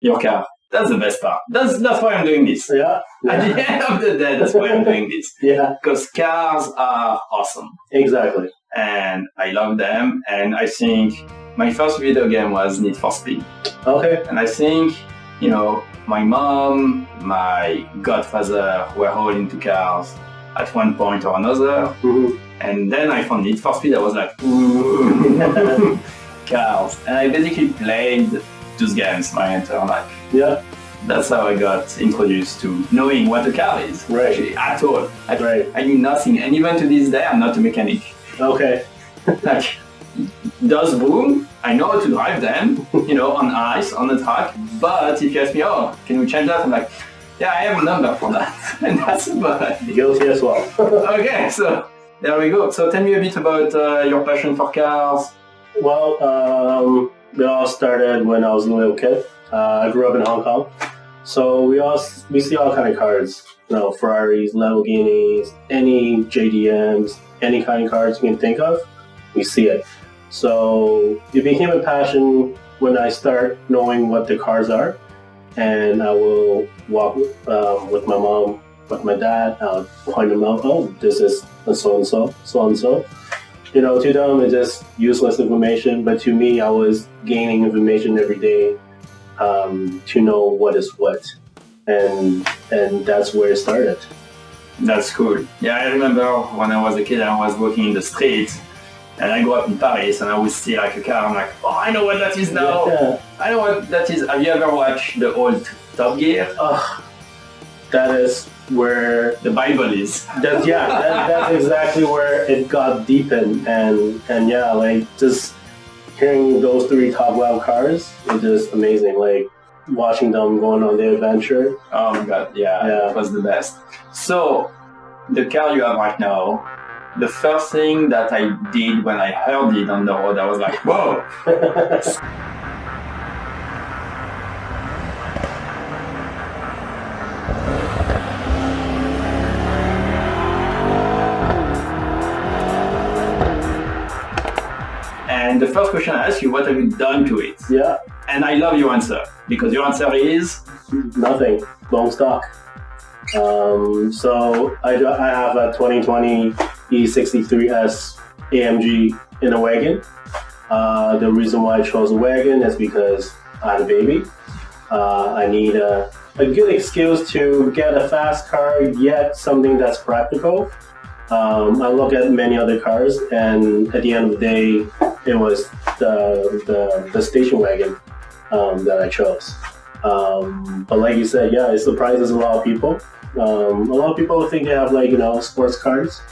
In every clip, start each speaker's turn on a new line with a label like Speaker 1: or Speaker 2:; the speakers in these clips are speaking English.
Speaker 1: your car. That's the best part. That's why I'm doing this.
Speaker 2: Yeah.
Speaker 1: At the end of the day, that's why I'm doing this.
Speaker 2: Yeah.
Speaker 1: Because cars are awesome.
Speaker 2: Exactly.
Speaker 1: And I love them. And I think my first video game was Need for Speed.
Speaker 2: Okay.
Speaker 1: And I think, my mom, my godfather were all into cars at one point or another.
Speaker 2: Mm-hmm.
Speaker 1: And then I found Need for Speed. I was like, ooh, cars. And I basically played those games my entire life.
Speaker 2: Yeah.
Speaker 1: That's how I got introduced to knowing what a car is.
Speaker 2: Right.
Speaker 1: Actually, at all.
Speaker 2: Right.
Speaker 1: I knew nothing. And even to this day, I'm not a mechanic.
Speaker 2: Okay.
Speaker 1: Like, does boom, I know how to drive them, on ice, on the track. But if you ask me, can we change that? I'm like, yeah, I have a number for that. And that's about it.
Speaker 2: Guilty as well.
Speaker 1: Okay, so there we go. So tell me a bit about your passion for cars.
Speaker 2: Well, it all started when I was a little kid. I grew up in Hong Kong. So we see all kind of cars. Ferraris, Lamborghinis, any JDMs, any kind of cars you can think of, we see it. So it became a passion when I start knowing what the cars are. And I will walk with my mom, with my dad. I'll point them out. Oh, this is a so-and-so, so-and-so. To them, it's just useless information. But to me, I was gaining information every day to know what is what. And that's where it started.
Speaker 1: That's cool. Yeah, I remember when I was a kid, I was walking in the street. And I grew up in Paris, and I would see like a car. I'm like, I know what that is now.
Speaker 2: Yeah.
Speaker 1: I know what that is. Have you ever watched the old Top Gear?
Speaker 2: That is where
Speaker 1: the Bible is.
Speaker 2: That's exactly where it got deepened, and yeah, like just hearing those three top level cars is just amazing. Like watching them going on the adventure.
Speaker 1: Oh my god, yeah, it was the best. So the car you have right now. The first thing that I did when I heard it on the road, I was like, whoa! And the first question I asked you, what have you done to it?
Speaker 2: Yeah.
Speaker 1: And I love your answer, because your answer is?
Speaker 2: Nothing. Long stock. So I have a 2020 E63S AMG in a wagon. The reason why I chose a wagon is because I had a baby. I need a good excuse to get a fast car, yet something that's practical. I look at many other cars, and at the end of the day, it was the station wagon that I chose. But like you said, yeah, it surprises a lot of people. A lot of people think they have sports cars.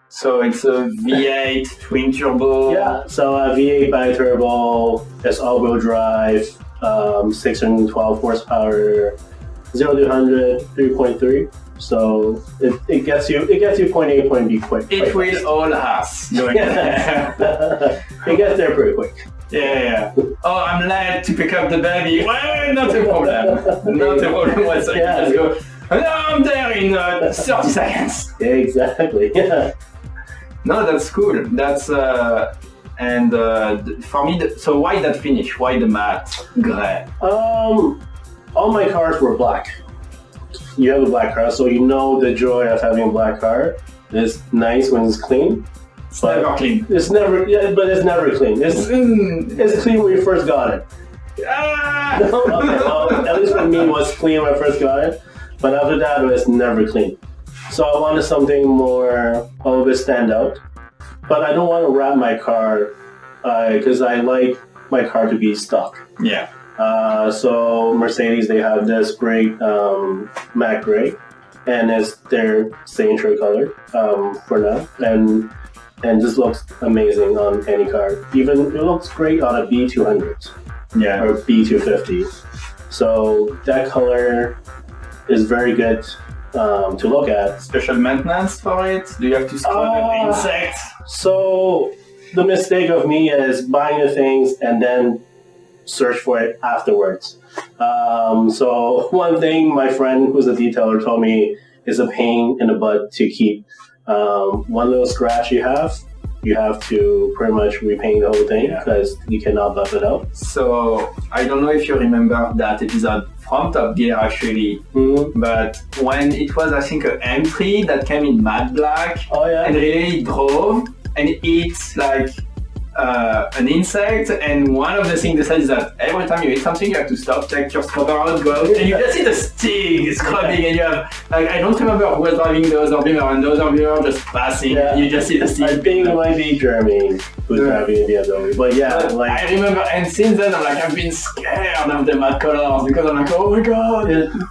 Speaker 1: So it's a V8 twin turbo.
Speaker 2: Yeah, so a V8 bi-turbo, it's all-wheel drive, 612 horsepower, 0 to 100, 3.3. So it gets you point A, point B quick.
Speaker 1: It will all has. It
Speaker 2: gets there pretty quick.
Speaker 1: Yeah. Oh, I'm late to pick up the baby. Well, not a problem. Not a problem whatsoever.
Speaker 2: Yeah.
Speaker 1: Let's go. No, I'm there in 30 seconds.
Speaker 2: Exactly. Yeah.
Speaker 1: No, that's cool. That's and for me. So why that finish? Why the matte gray?
Speaker 2: All my cars were black. You have a black car, so you know the joy of having a black car. It's nice when it's clean.
Speaker 1: It's never clean.
Speaker 2: It's never, but it's never clean. It's clean when you first got it. At least for me, it was clean when I first got it. But after that, it was never clean. So I wanted something more, a little bit stand out. But I don't want to wrap my car because I like my car to be stock.
Speaker 1: Yeah.
Speaker 2: So Mercedes, they have this great matte gray, and it's their signature color for now, and this looks amazing on any car. Even it looks great on a B200, or B250. So that color is very good to look at.
Speaker 1: Special maintenance for it? Do you have to scrub the insects? So
Speaker 2: the mistake of me is buying the things and then search for it afterwards. So one thing my friend who's a detailer told me is a pain in the butt to keep one little scratch you have you have to pretty much repaint the whole thing because you cannot buff it out.
Speaker 1: So I don't know if you remember that episode from Top Gear actually, but when it was I think an M3 that came in matte black, and really drove and it's like an insect, and one of the things they said is that every time you eat something you have to stop, take your scrubber out, go out, and you just see the sting scrubbing, and you have like I don't remember who was driving the other beamer, and the other beamer just passing, and you just see the sting.
Speaker 2: I think it might be Jeremy who's driving the other, but
Speaker 1: I remember, and since then I'm like I've been scared of the matte colors because I'm like, oh my god.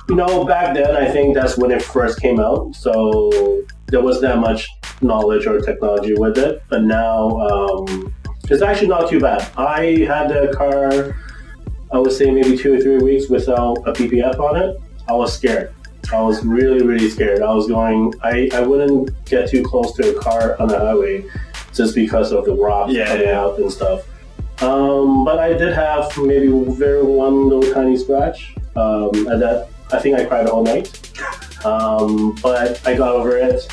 Speaker 2: You know, back then I think that's when it first came out, so there wasn't that much knowledge or technology with it, but now it's actually not too bad. I had the car, I would say maybe 2 or 3 weeks without a PPF on it. I was scared. I was really, really scared. I wouldn't get too close to a car on the highway just because of the rocks coming out and stuff. But I did have maybe one little tiny scratch. And that, I think I cried all night. But I got over it.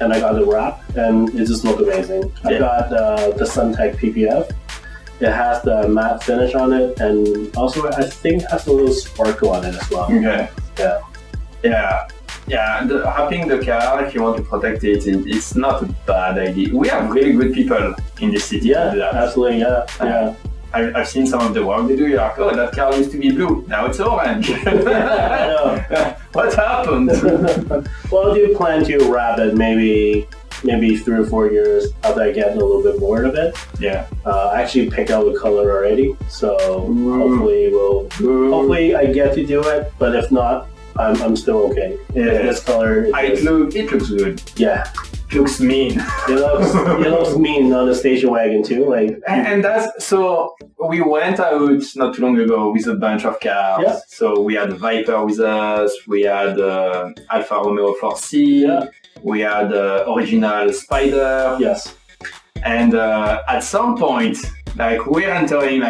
Speaker 2: And I got the wrap, and it just looked amazing. I got the Suntech PPF. It has the matte finish on it, and also I think it has a little sparkle on it as well.
Speaker 1: Okay. Wrapping the car, if you want to protect it, it's not a bad idea. We have really good people in the city to do that.
Speaker 2: Absolutely, yeah.
Speaker 1: I've seen some of the work they do. You're like, oh, that car used to be blue, now it's orange. What happened?
Speaker 2: Well, I do plan to wrap it maybe 3 or 4 years after I get a little bit more of it.
Speaker 1: Yeah.
Speaker 2: I actually picked out the color already, so hopefully I get to do it. But if not, I'm still okay. This color.
Speaker 1: It looks good.
Speaker 2: Yeah.
Speaker 1: It looks mean.
Speaker 2: It looks mean on the station wagon too.
Speaker 1: And that's so we went out not too long ago with a bunch of cars.
Speaker 2: Yeah.
Speaker 1: So we had Viper with us. We had Alfa Romeo 4C.
Speaker 2: Yeah.
Speaker 1: We had original Spider.
Speaker 2: Yes.
Speaker 1: And at some point, like we're entering,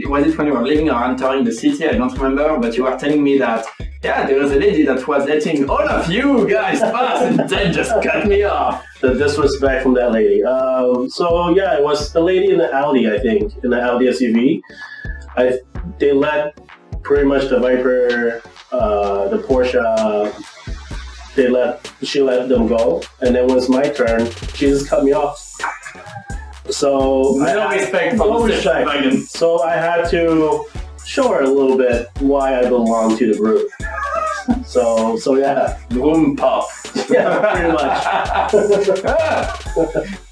Speaker 1: was it when you were leaving or entering the city? I don't remember, but you were telling me that there was a lady that was letting all of you guys pass and then just cut me off.
Speaker 2: The disrespect from that lady. It was the lady in the Audi, I think, in the Audi SUV. They let pretty much the Viper, the Porsche, she let them go, and then when it was my turn, she just cut me off. So
Speaker 1: no respect for the wagon.
Speaker 2: So I had to show her a little bit why I belong to the group. So
Speaker 1: Boom pop.
Speaker 2: Yeah, pretty much.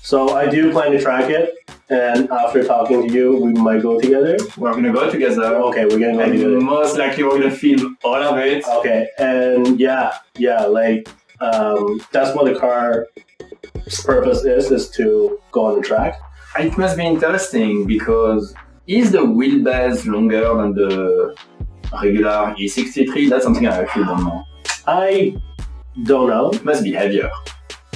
Speaker 2: So I do plan to track it, and after talking to you, we might go together.
Speaker 1: We're gonna go together.
Speaker 2: Okay, we're gonna go together.
Speaker 1: Most likely we're gonna film all of it.
Speaker 2: Okay, and that's what the car's purpose is to go on the track.
Speaker 1: It must be interesting because is the wheelbase longer than the regular E63? That's something I actually don't know.
Speaker 2: I don't know.
Speaker 1: It must be heavier.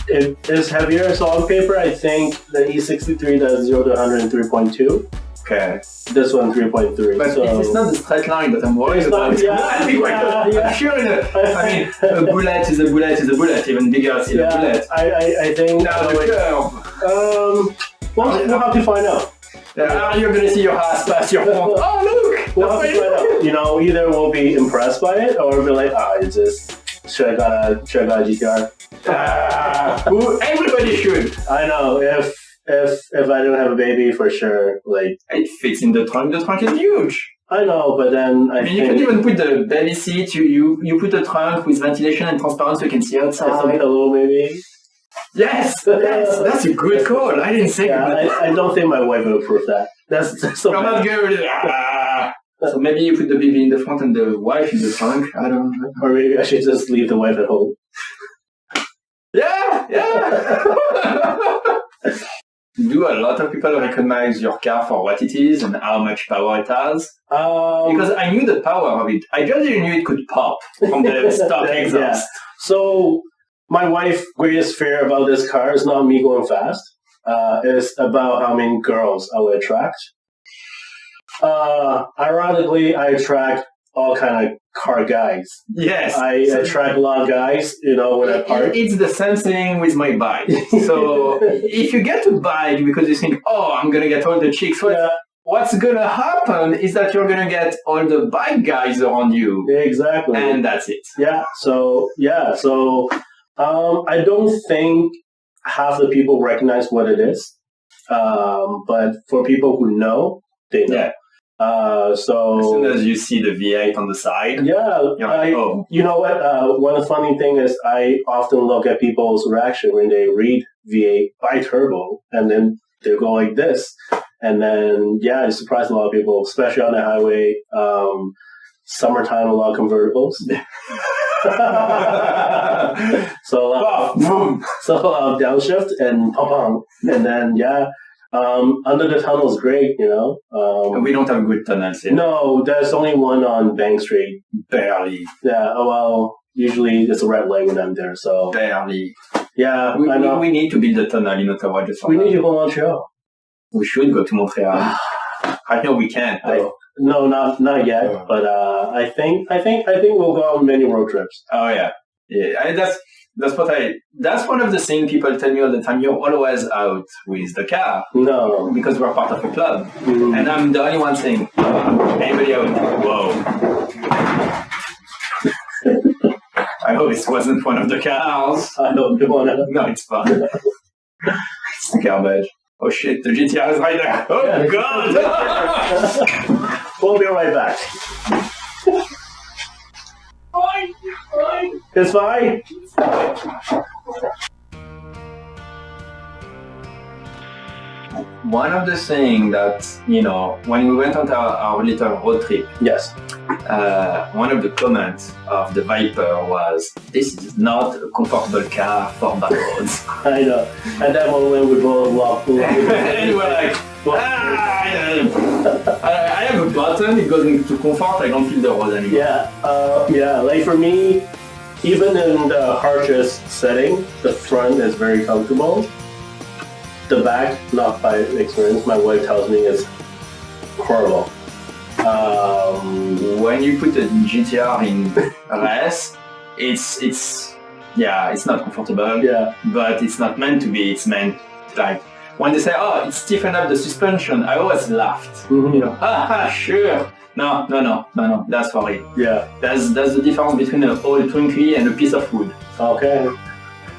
Speaker 2: It is heavier. So on paper, I think the E63 does 0 to 100 in 3.2.
Speaker 1: Okay.
Speaker 2: This one 3.3.
Speaker 1: But it's not the straight line that I'm worried about. I'm sure. A bullet is a bullet is a bullet. Even bigger is a bullet.
Speaker 2: I think.
Speaker 1: Now the curve.
Speaker 2: We'll have to find out.
Speaker 1: You're gonna see your ass pass your phone. Oh look!
Speaker 2: We'll have to find out. You know, either we'll be impressed by it, or we'll be like, it's just should I got a GTR.
Speaker 1: Everybody should.
Speaker 2: I know. If I don't have a baby, for sure,
Speaker 1: it fits in the trunk. The trunk is huge.
Speaker 2: I know, but then I think
Speaker 1: you can even put the baby seat. You put a trunk with ventilation and transparent so you can see outside.
Speaker 2: Some pillow, maybe.
Speaker 1: Yes, that's a good call. I didn't think about that.
Speaker 2: I don't think my wife would approve that. That's so
Speaker 1: I'm not good. So maybe you put the baby in the front and the wife in the trunk. I don't know.
Speaker 2: Or maybe I should just leave the wife at home.
Speaker 1: Yeah. Do a lot of people recognize your car for what it is and how much power it has? Because I knew the power of it. I just didn't knew it could pop from the stock exhaust.
Speaker 2: Yeah. So my wife's greatest fear about this car is not me going fast. It's about how many girls I will attract. Ironically, I attract all kind of car guys.
Speaker 1: Yes.
Speaker 2: I attract a lot of guys, when I park.
Speaker 1: It's the same thing with my bike. So if you get a bike because you think, oh, I'm going to get all the chicks, what's going to happen is that you're going to get all the bike guys around you.
Speaker 2: Exactly.
Speaker 1: And that's it.
Speaker 2: Yeah. So I don't think half the people recognize what it is. But for people who know, they know.
Speaker 1: Yeah.
Speaker 2: So
Speaker 1: as soon as you see the V8 on the side,
Speaker 2: you're
Speaker 1: like, oh.
Speaker 2: You know what? One funny thing is I often look at people's reaction when they read V8 bi-turbo, and then they go like this, and then it surprised a lot of people, especially on the highway. Summertime, a lot of convertibles. so downshift and pom, and then under the tunnel is great,
Speaker 1: And we don't have good tunnels here.
Speaker 2: No, there's only one on Bank Street.
Speaker 1: Barely.
Speaker 2: Yeah. Well, usually it's a red light when I'm there. So
Speaker 1: barely.
Speaker 2: Yeah,
Speaker 1: I know. We need to build a tunnel in Ottawa.
Speaker 2: We need to go to Montreal.
Speaker 1: We should go to Montreal. I know we can't.
Speaker 2: No, not yet. But I think we'll go on many road trips.
Speaker 1: Oh yeah. That's one of the things people tell me all the time. You're always out with the car.
Speaker 2: No,
Speaker 1: because we're part of a club,
Speaker 2: mm-hmm.
Speaker 1: and I'm the only one saying, anybody out? Whoa. I hope this wasn't one of the cars.
Speaker 2: I don't want to.
Speaker 1: No, it's fine. It's garbage. Oh shit, the GTR is right there. Oh god!
Speaker 2: We'll be right back.
Speaker 1: Fine.
Speaker 2: It's fine.
Speaker 1: One of the things that, when we went on our little road trip,
Speaker 2: yes,
Speaker 1: one of the comments of the Viper was, "This is not a comfortable car for back roads."
Speaker 2: I know. At that moment, we both walked away.
Speaker 1: And we're like, I have a button, it goes into comfort, I don't feel the road anymore.
Speaker 2: Like for me, even in the harshest setting, the front is very comfortable. The back, not by experience, my wife tells me is horrible.
Speaker 1: When you put a GTR in race, it's not comfortable.
Speaker 2: Yeah.
Speaker 1: But it's not meant to be. It's meant like when they say, "Oh, it's stiffened up the suspension," I always laughed.
Speaker 2: Mm-hmm.
Speaker 1: Sure. No. That's for it.
Speaker 2: Yeah.
Speaker 1: That's the difference between an old Twinkie and a piece of wood.
Speaker 2: Okay.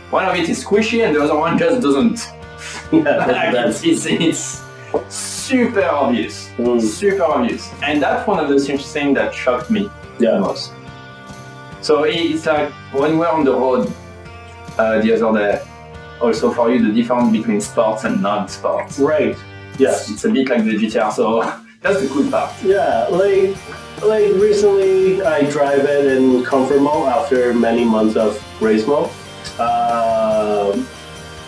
Speaker 1: One of it is squishy, and the other one just doesn't. It's super obvious. Super obvious. And that's one of the things that shocked me the most. So it's like when we're on the road the other day, also for you, the difference between sports and non-sports.
Speaker 2: Right. Yes.
Speaker 1: It's a bit like the GTR, so that's the cool part.
Speaker 2: Yeah, like recently I drive it in comfort mode after many months of race mode.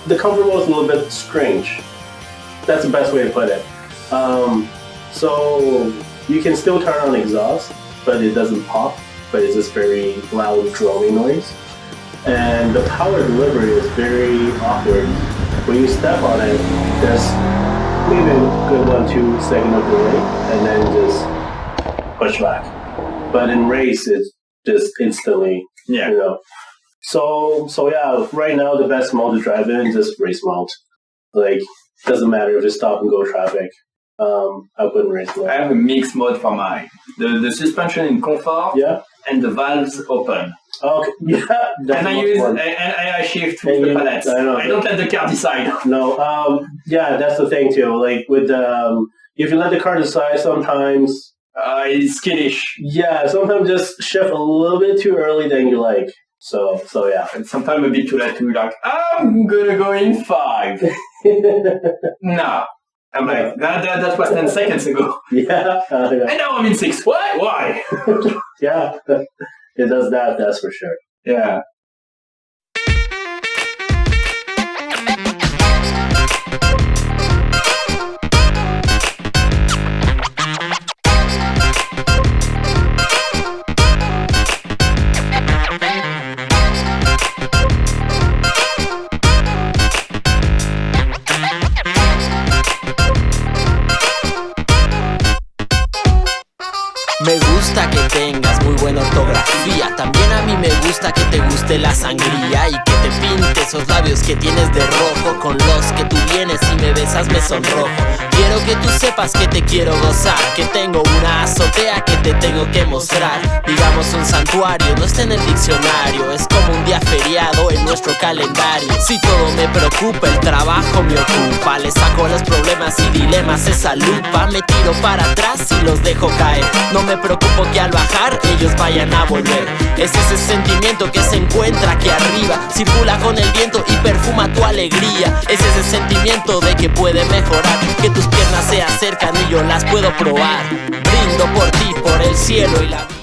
Speaker 2: The comfort mode is a little bit strange. That's the best way to put it. So you can still turn on exhaust, but it doesn't pop, but it's just very loud droning noise. And the power delivery is very awkward. When you step on it, there's maybe a good 1-2 second of delay, and then just push back. But in race, it's just instantly, So right now the best mode to drive in is just race mode. Like, doesn't matter if it's stop and go traffic. I put in race mode.
Speaker 1: I have a mixed mode for mine. The suspension in comfort, and the valves open.
Speaker 2: Okay,
Speaker 1: and I shift with the pallets. I don't let the car decide.
Speaker 2: No, that's the thing too. Like with if you let the car decide, sometimes
Speaker 1: it's skittish.
Speaker 2: Yeah, sometimes just shift a little bit too early, then you like. So yeah.
Speaker 1: And sometimes a bit too late to like, I'm gonna go in 5. No. I'm like, that was 10 seconds ago.
Speaker 2: Yeah.
Speaker 1: And now I'm in 6. Why?
Speaker 2: Yeah. It does that, that's for sure.
Speaker 1: Yeah.
Speaker 3: Me gusta que tengas muy buenos gusta que te guste la sangría y que te pinte esos labios que tienes de rojo. Con los que tú vienes y me besas me sonrojo. Quiero que tú sepas que te quiero gozar, que tengo una azotea que te tengo que mostrar. Digamos un santuario, no está en el diccionario, es como un día feriado en nuestro calendario. Si todo me preocupa, el trabajo me ocupa. Le saco los problemas y dilemas esa lupa. Me tiro para atrás y los dejo caer. No me preocupo que al bajar ellos vayan a volver. Es ese sentimiento que se encuentra aquí arriba, circula con el viento y perfuma tu alegría. Es ese sentimiento de que puede mejorar, que tus piernas se acercan y yo las puedo probar. Brindo por ti, por el cielo y la vida.